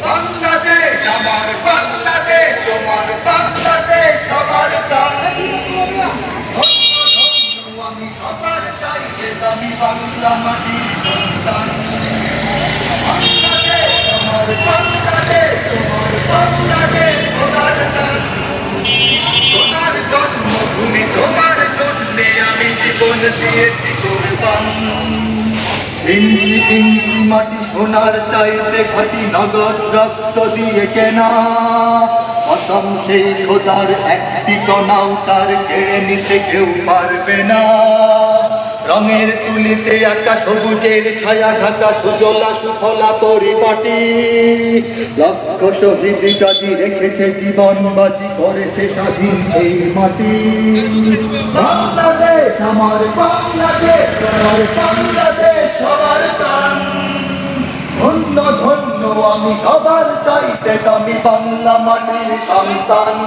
বাংলাদেশ আমার বাংলাদেশ, তোমার বাংলাদেশ সবার প্রাণ। আমি সবার চাই যে আমি বাংলা মাটির সন্তান। বাংলাদেশ আমার বাংলাদেশ, তোমার বাংলাদেশ সোনার প্রাণ। সোনার জন্মভূমি, তোমার জন্যে আমি জীবন দিয়েছি কোরবান। ইঞ্চি ইঞ্চি মাটি সোনার চাইতে খাঁটি, নগদ রক্ত দিয়ে কেনা। কসম সেই খোদার, একটি কণাও তার কেড়ে নিতে কেউ পারবে না। রঙের তুলিতে আঁকা সবুজের ছায়া ঢাকা সুজলা সুফলা পরিপাটি। লক্ষ শহীদ গাজী রেখেছে জীবন বাজি, করেছে স্বাধীন এই মাটি। বাংলাদেশ আমার বাংলাদেশ, আমার বাংলাদেশ সবার প্রাণ। ধন্য ধন্য আমি সবার চাইতে দামি বাংলা মাটির সন্তান।